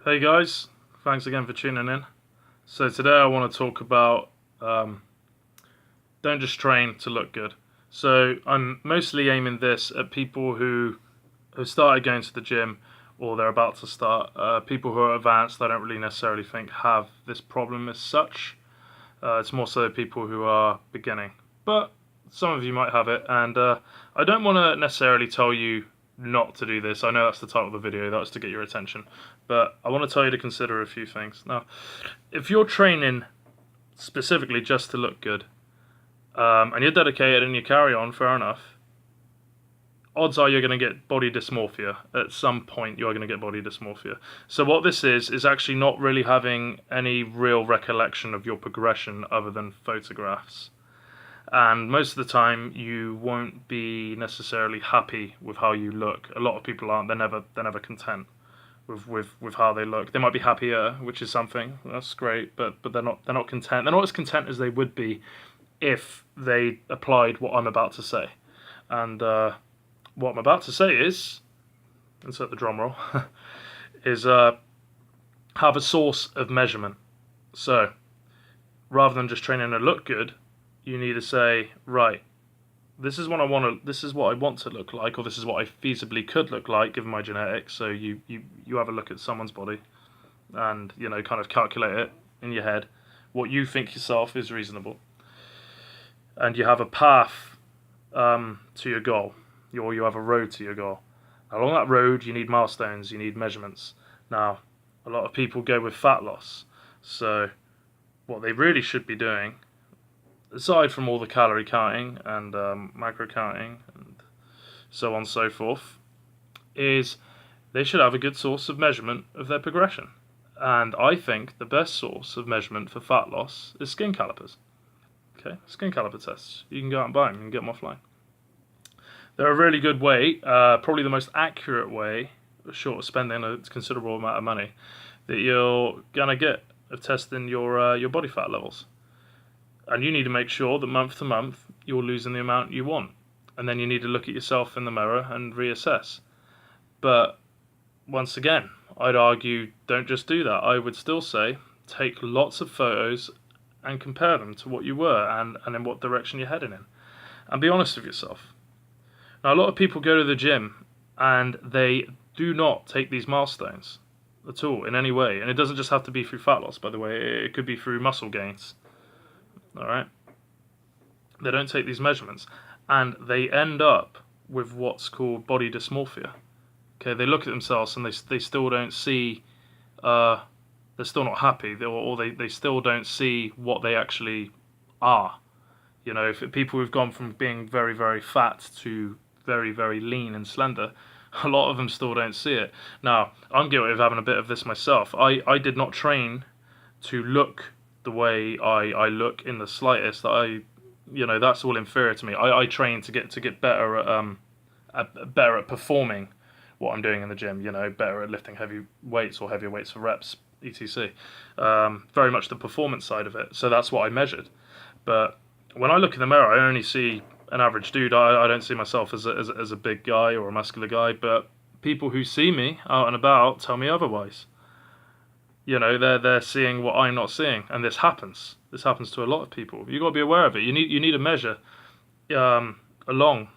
Hey guys, thanks again for tuning in. So today I want to talk about don't just train to look good. So I'm mostly aiming this at people who have started going to the gym or they're about to start. People who are advanced, I don't really necessarily think have this problem as such. It's more so people who are beginning. But some of you might have it, and I don't want to necessarily tell you not to do this. I know that's the title of the video, that's to get your attention. But I want to tell you to consider a few things. Now, if you're training specifically just to look good, and you're dedicated and you carry on, fair enough, odds are you're going to get body dysmorphia. At some point you're going to get body dysmorphia. So what this is actually not really having any real recollection of your progression other than photographs. And most of the time you won't be necessarily happy with how you look. A lot of people aren't. They're never content with how they look. They might be happier, which is something. That's great, but they're not content. They're not as content as they would be if they applied what I'm about to say. And what I'm about to say is, insert the drum roll, is have a source of measurement. So rather than just training to look good, you need to say, right, this is what I want to look like, or this is what I feasibly could look like given my genetics. So you have a look at someone's body and, you know, kind of calculate it in your head what you think yourself is reasonable, and you have a path to your goal, or you have a road to your goal. Along that road you need milestones, you need measurements. Now a lot of people go with fat loss, so what they really should be doing, aside from all the calorie counting and macro counting and so on and so forth, is they should have a good source of measurement of their progression. And I think the best source of measurement for fat loss is skin calipers. Okay, skin caliper tests. You can go out and buy them, you can get them offline. They're a really good way, probably the most accurate way, short of spending a considerable amount of money, that you're gonna get of testing your body fat levels. And you need to make sure that month to month you're losing the amount you want. And then you need to look at yourself in the mirror and reassess. But once again, I'd argue don't just do that. I would still say take lots of photos and compare them to what you were and in what direction you're heading in. And be honest with yourself. Now, a lot of people go to the gym and they do not take these milestones at all in any way. And it doesn't just have to be through fat loss, by the way. It could be through muscle gains. Alright? They don't take these measurements, and they end up with what's called body dysmorphia. Okay, they look at themselves and they still don't see, they're still not happy, or they still don't see what they actually are. You know, if people who've gone from being very, very fat to very, very lean and slender, a lot of them still don't see it. Now, I'm guilty of having a bit of this myself. I did not train to look the way I look in the slightest. That's all inferior to me. I train to get better at performing what I'm doing in the gym. You know, better at lifting heavy weights or heavier weights for reps, etc. Very much the performance side of it. So that's what I measured. But when I look in the mirror, I only see an average dude. I don't see myself as a big guy or a muscular guy. But people who see me out and about tell me otherwise. You know, they're seeing what I'm not seeing, and this happens. This happens to a lot of people. You've got to be aware of it. You need to measure along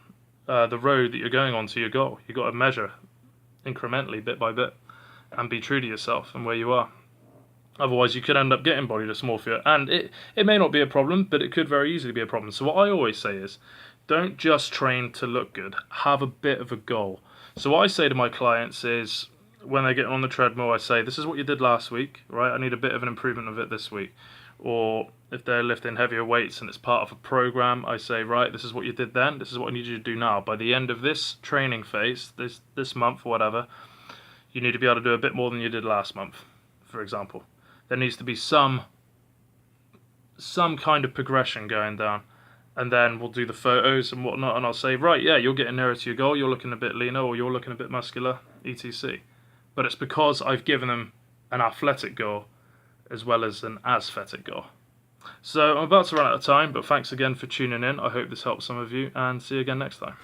the road that you're going on to your goal. You've got to measure incrementally, bit by bit, and be true to yourself and where you are. Otherwise, you could end up getting body dysmorphia, and it may not be a problem, but it could very easily be a problem. So what I always say is, don't just train to look good. Have a bit of a goal. So what I say to my clients is, when they get on the treadmill, I say, this is what you did last week, right? I need a bit of an improvement of it this week. Or if they're lifting heavier weights and it's part of a program, I say, right, this is what you did then, this is what I need you to do now. By the end of this training phase, this month or whatever, you need to be able to do a bit more than you did last month, for example. There needs to be some kind of progression going down. And then we'll do the photos and whatnot, and I'll say, right, yeah, you're getting nearer to your goal, you're looking a bit leaner, or you're looking a bit muscular, etc. But it's because I've given them an athletic goal as well as an aesthetic goal. So I'm about to run out of time, but thanks again for tuning in. I hope this helps some of you, and see you again next time.